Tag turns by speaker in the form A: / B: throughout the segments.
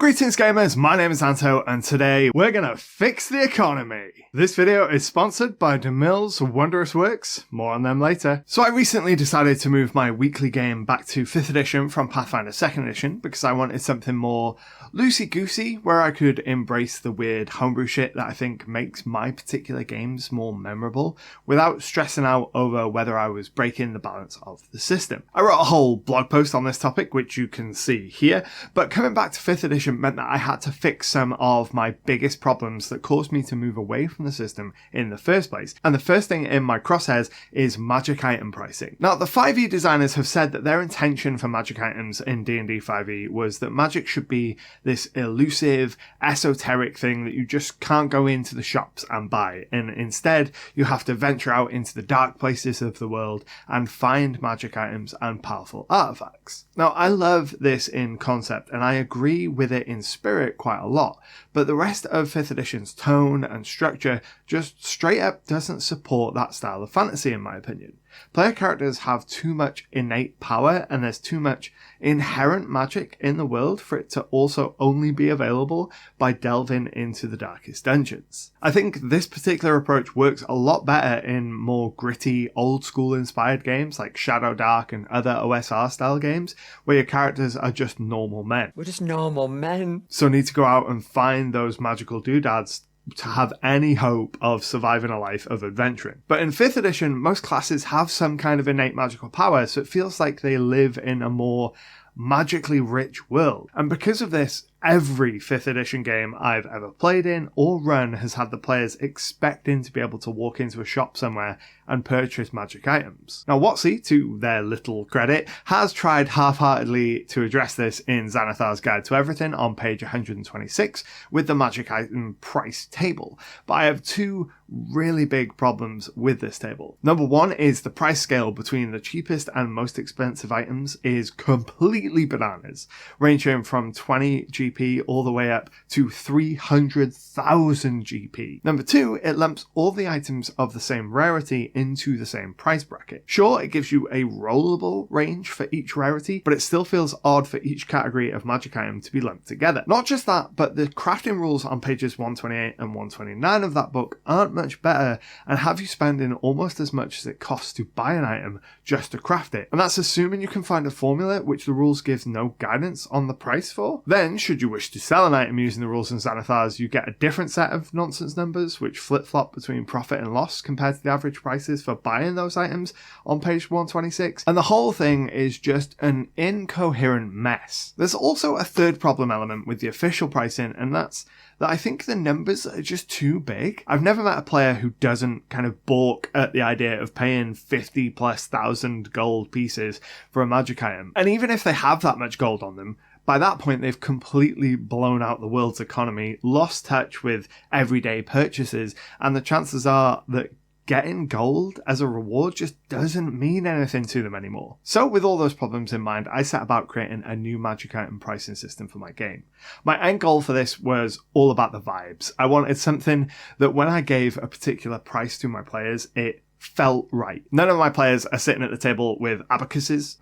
A: Greetings gamers, my name is Anto and today we're gonna fix the economy. This video is sponsored by DeMille's Wondrous Works, more on them later. So I recently decided to move my weekly game back to 5th edition from Pathfinder 2nd edition because I wanted something more loosey-goosey where I could embrace the weird homebrew shit that I think makes my particular games more memorable without stressing out over whether I was breaking the balance of the system. I wrote a whole blog post on this topic which you can see here, but coming back to 5th edition meant that I had to fix some of my biggest problems that caused me to move away from the system in the first place. And the first thing in my crosshairs is magic item pricing. Now, the 5e designers have said that their intention for magic items in D&D 5e was that magic should be this elusive, esoteric thing that you just can't go into the shops and buy. And instead, you have to venture out into the dark places of the world and find magic items and powerful artifacts. Now, I love this in concept and I agree with it in spirit quite a lot, but the rest of 5th edition's tone and structure just straight up doesn't support that style of fantasy in my opinion. Player characters have too much innate power and there's too much inherent magic in the world for it to also only be available by delving into the darkest dungeons. I think this particular approach works a lot better in more gritty, old school inspired games like Shadow Dark and other OSR style games where your characters are just normal men.
B: We're just normal men.
A: So need to go out and find those magical doodads to have any hope of surviving a life of adventuring. But in 5th edition, most classes have some kind of innate magical power, so it feels like they live in a more magically rich world. And because of this, every 5th edition game I've ever played in or run has had the players expecting to be able to walk into a shop somewhere and purchase magic items. Now, WotC, to their little credit, has tried half-heartedly to address this in Xanathar's Guide to Everything on page 126 with the magic item price table. But I have two really big problems with this table. Number one is the price scale between the cheapest and most expensive items is completely bananas, ranging from 20 GP all the way up to 300,000 GP. Number two, it lumps all the items of the same rarity into the same price bracket. Sure, it gives you a rollable range for each rarity, but it still feels odd for each category of magic item to be lumped together. Not just that, but the crafting rules on pages 128 and 129 of that book aren't much better and have you spending almost as much as it costs to buy an item just to craft it. And that's assuming you can find a formula which the rules gives no guidance on the price for. Then, should you wish to sell an item using the rules in Xanathar's, you get a different set of nonsense numbers which flip-flop between profit and loss compared to the average prices for buying those items on page 126. And the whole thing is just an incoherent mess. There's also a third problem element with the official pricing, and that's that I think the numbers are just too big. I've never met a player who doesn't kind of balk at the idea of paying 50,000+ gold pieces for a magic item. And even if they have that much gold on them, by that point, they've completely blown out the world's economy, lost touch with everyday purchases, and the chances are that getting gold as a reward just doesn't mean anything to them anymore. So with all those problems in mind, I set about creating a new magic item pricing system for my game. My end goal for this was all about the vibes. I wanted something that when I gave a particular price to my players, it felt right. None of my players are sitting at the table with abacuses,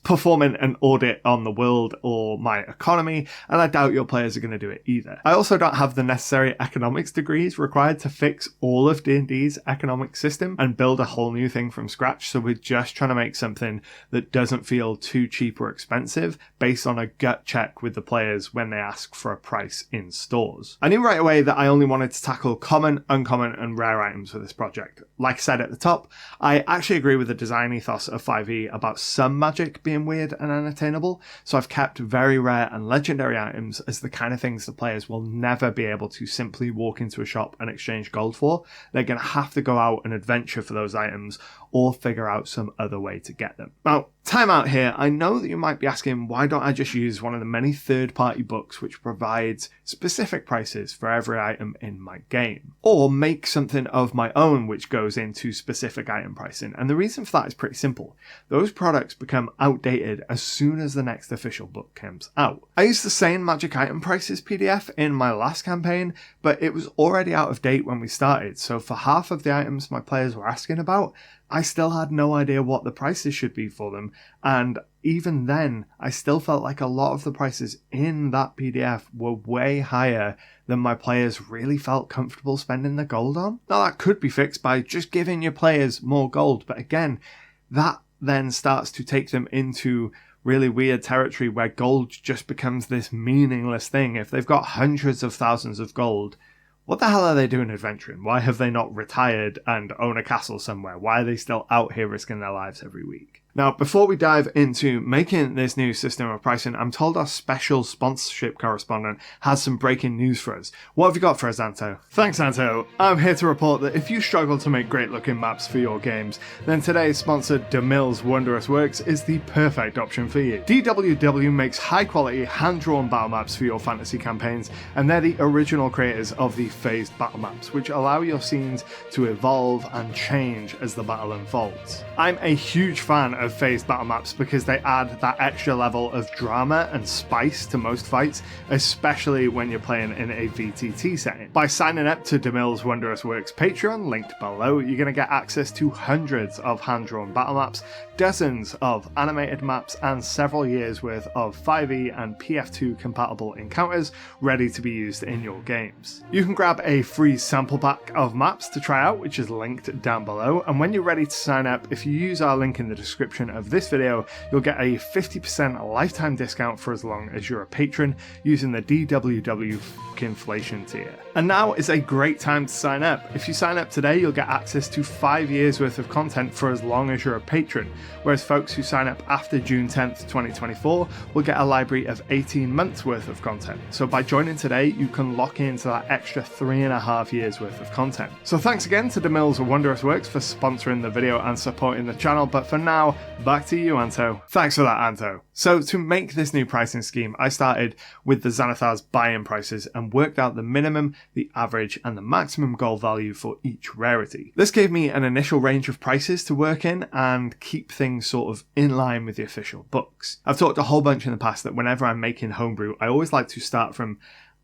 A: performing an audit on the world or my economy, and I doubt your players are going to do it either. I also don't have the necessary economics degrees required to fix all of D&D's economic system and build a whole new thing from scratch, so we're just trying to make something that doesn't feel too cheap or expensive based on a gut check with the players when they ask for a price in stores. I knew right away that I only wanted to tackle common, uncommon, and rare items for this project. Like I said at the top, I actually agree with the design ethos of 5e about some magic being weird and unattainable, so I've kept very rare and legendary items as the kind of things the players will never be able to simply walk into a shop and exchange gold for. They're going to have to go out and adventure for those items or figure out some other way to get them. Now, time out here. I know that you might be asking, why don't I just use one of the many third-party books which provides specific prices for every item in my game? Or make something of my own which goes into specific item pricing? And the reason for that is pretty simple. Those products become outdated as soon as the next official book comes out. I used the same magic item prices PDF in my last campaign, but it was already out of date when we started, so for half of the items my players were asking about, I still had no idea what the prices should be for them, and even then, I still felt like a lot of the prices in that PDF were way higher than my players really felt comfortable spending the gold on. Now, that could be fixed by just giving your players more gold, but again, that then starts to take them into really weird territory where gold just becomes this meaningless thing. If they've got hundreds of thousands of gold, what the hell are they doing adventuring? Why have they not retired and own a castle somewhere? Why are they still out here risking their lives every week? Now, before we dive into making this new system of pricing, I'm told our special sponsorship correspondent has some breaking news for us. What have you got for us, Anto? Thanks, Anto. I'm here to report that if you struggle to make great-looking maps for your games, then today's sponsor, DeMille's Wondrous Works, is the perfect option for you. DWW makes high-quality, hand-drawn battle maps for your fantasy campaigns, and they're the original creators of the phased battle maps, which allow your scenes to evolve and change as the battle unfolds. I'm a huge fan of phased battle maps because they add that extra level of drama and spice to most fights, especially when you're playing in a VTT setting. By signing up to DeMille's Wondrous Works Patreon, linked below, you're going to get access to hundreds of hand-drawn battle maps, dozens of animated maps, and several years worth of 5e and PF2 compatible encounters ready to be used in your games. You can grab a free sample pack of maps to try out, which is linked down below, and when you're ready to sign up, if you use our link in the description of this video, you'll get a 50% lifetime discount for as long as you're a patron using the DWW inflation tier. And now is a great time to sign up. If you sign up today, you'll get access to 5 years worth of content for as long as you're a patron, whereas folks who sign up after June 10th, 2024 will get a library of 18 months worth of content. So by joining today, you can lock into that extra 3.5 years worth of content. So thanks again to DeMille's Wondrous Works for sponsoring the video and supporting the channel, but for now, back to you, Anto. Thanks for that, Anto. So to make this new pricing scheme, I started with the Xanathar's buy-in prices and worked out the minimum, the average, and the maximum gold value for each rarity. This gave me an initial range of prices to work in and keep things sort of in line with the official books. I've talked a whole bunch in the past that whenever I'm making homebrew, I always like to start from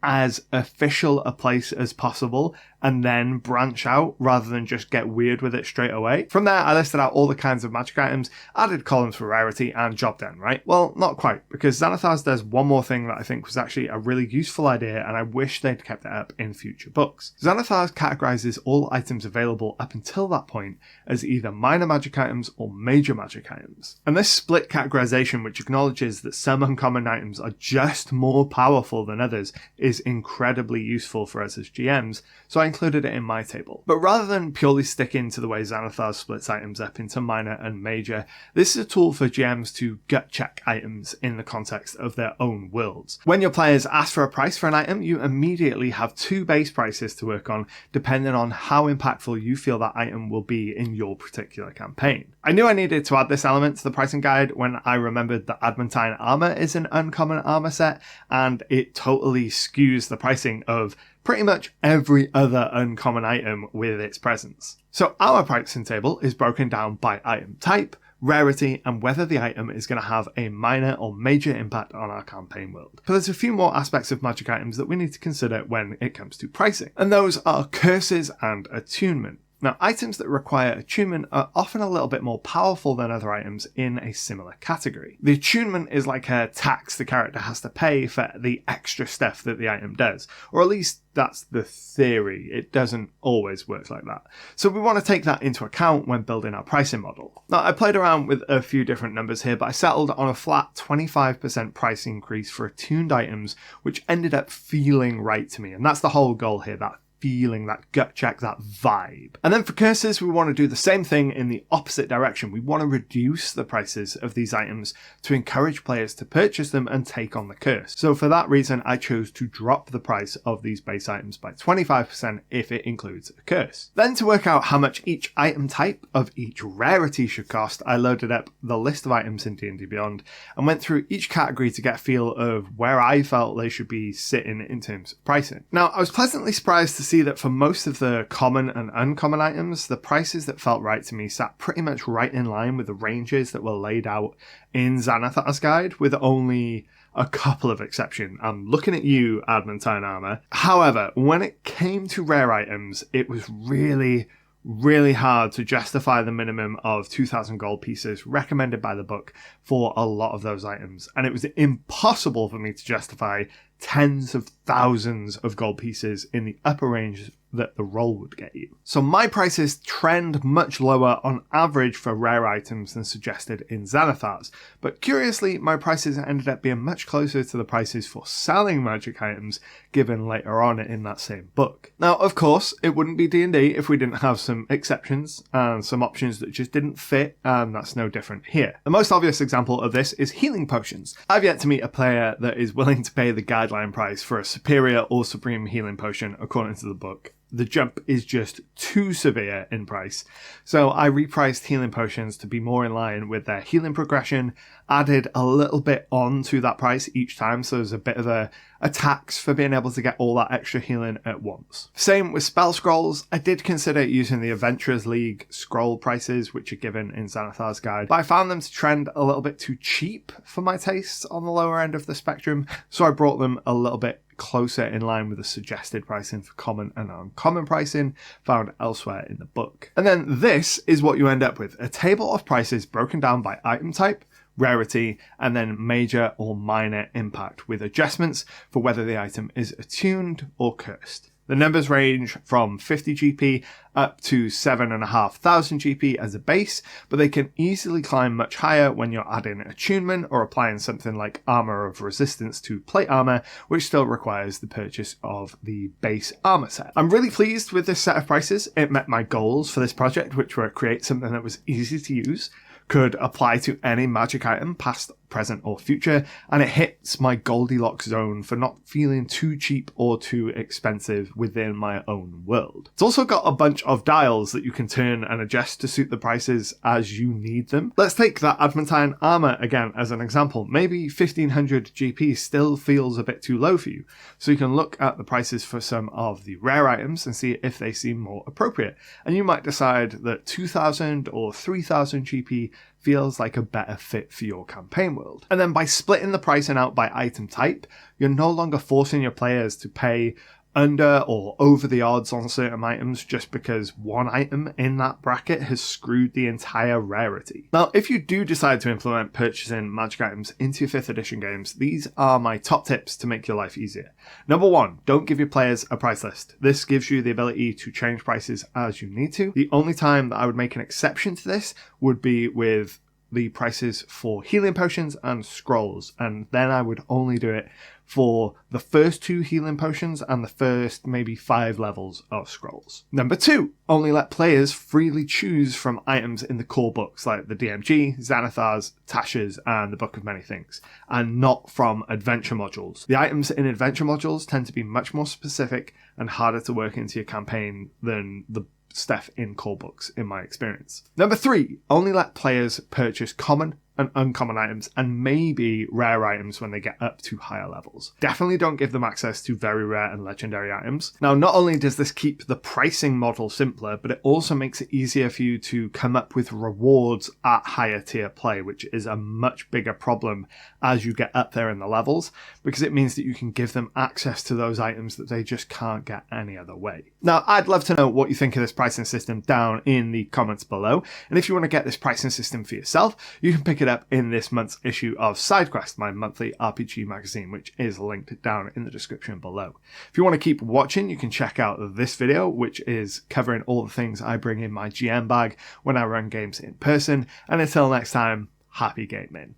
A: as official a place as possible and then branch out rather than just get weird with it straight away. From there, I listed out all the kinds of magic items, added columns for rarity, and job done, right? Well, not quite, because Xanathar's does one more thing that I think was actually a really useful idea, and I wish they'd kept it up in future books. Xanathar's categorizes all items available up until that point as either minor magic items or major magic items. And this split categorization, which acknowledges that some uncommon items are just more powerful than others, is incredibly useful for us as GMs, so I included it in my table. But rather than purely sticking to the way Xanathar splits items up into minor and major, this is a tool for GMs to gut check items in the context of their own worlds. When your players ask for a price for an item, you immediately have 2 base prices to work on, depending on how impactful you feel that item will be in your particular campaign. I knew I needed to add this element to the pricing guide when I remembered that Adamantine armor is an uncommon armor set, and it totally skews the pricing of pretty much every other uncommon item with its presence. So our pricing table is broken down by item type, rarity, and whether the item is going to have a minor or major impact on our campaign world. But there's a few more aspects of magic items that we need to consider when it comes to pricing, and those are curses and attunement. Now, items that require attunement are often a little bit more powerful than other items in a similar category. The attunement is like a tax the character has to pay for the extra stuff that the item does, or at least that's the theory. It doesn't always work like that. So we want to take that into account when building our pricing model. Now, I played around with a few different numbers here, but I settled on a flat 25% price increase for attuned items, which ended up feeling right to me. And that's the whole goal here, that feeling, that gut check, that vibe. And then for curses, we want to do the same thing in the opposite direction. We want to reduce the prices of these items to encourage players to purchase them and take on the curse. So for that reason, I chose to drop the price of these base items by 25% if it includes a curse. Then to work out how much each item type of each rarity should cost, I loaded up the list of items in D&D Beyond and went through each category to get a feel of where I felt they should be sitting in terms of pricing. Now, I was pleasantly surprised to see that for most of the common and uncommon items, the prices that felt right to me sat pretty much right in line with the ranges that were laid out in Xanathar's guide, with only a couple of exceptions. I'm looking at you, Adamantine armor. However, when it came to rare items, it was really really hard to justify the minimum of 2,000 gold pieces recommended by the book for a lot of those items. And it was impossible for me to justify tens of thousands of gold pieces in the upper range that the roll would get you. So my prices trend much lower on average for rare items than suggested in Xanathar's, but curiously my prices ended up being much closer to the prices for selling magic items given later on in that same book. Now of course it wouldn't be D&D if we didn't have some exceptions and some options that just didn't fit, and that's no different here. The most obvious example of this is healing potions. I've yet to meet a player that is willing to pay the guideline price for a superior or supreme healing potion according to the book. The jump is just too severe in price. So I repriced healing potions to be more in line with their healing progression, added a little bit on to that price each time, so there's a bit of a tax for being able to get all that extra healing at once. Same with spell scrolls. I did consider using the Adventurers League scroll prices, which are given in Xanathar's guide, but I found them to trend a little bit too cheap for my tastes on the lower end of the spectrum, so I brought them a little bit closer in line with the suggested pricing for common and uncommon pricing found elsewhere in the book. And then this is what you end up with, a table of prices broken down by item type, rarity, and then major or minor impact with adjustments for whether the item is attuned or cursed. The numbers range from 50 GP up to 7,500 GP as a base, but they can easily climb much higher when you're adding attunement or applying something like armor of resistance to plate armor, which still requires the purchase of the base armor set. I'm really pleased with this set of prices. It met my goals for this project, which were create something that was easy to use, could apply to any magic item, past, present, or future, and it hits my Goldilocks zone for not feeling too cheap or too expensive within my own world. It's also got a bunch of dials that you can turn and adjust to suit the prices as you need them. Let's take that adamantine armor again as an example. Maybe 1,500 GP still feels a bit too low for you, so you can look at the prices for some of the rare items and see if they seem more appropriate, and you might decide that 2,000 or 3,000 GP feels like a better fit for your campaign world. And then by splitting the pricing out by item type, you're no longer forcing your players to pay under or over the odds on certain items just because one item in that bracket has screwed the entire rarity. Now, if you do decide to implement purchasing magic items into your 5th edition games, these are my top tips to make your life easier. Number 1, don't give your players a price list. This gives you the ability to change prices as you need to. The only time that I would make an exception to this would be with the prices for healing potions and scrolls, and then I would only do it for the first 2 healing potions and the first maybe 5 levels of scrolls. Number 2, only let players freely choose from items in the core books like the DMG, Xanathar's, Tasha's, and the Book of Many Things, and not from adventure modules. The items in adventure modules tend to be much more specific and harder to work into your campaign than the stuff in core books, in my experience. Number 3, only let players purchase common and uncommon items and maybe rare items when they get up to higher levels. Definitely don't give them access to very rare and legendary items. Now, not only does this keep the pricing model simpler, but it also makes it easier for you to come up with rewards at higher tier play, which is a much bigger problem as you get up there in the levels, because it means that you can give them access to those items that they just can't get any other way. Now, I'd love to know what you think of this pricing system down in the comments below, and if you want to get this pricing system for yourself, you can pick it up in this month's issue of SIDEQUEST, my monthly RPG magazine, which is linked down in the description below. If you want to keep watching, you can check out this video, which is covering all the things I bring in my GM bag when I run games in person. And until next time, happy gaming.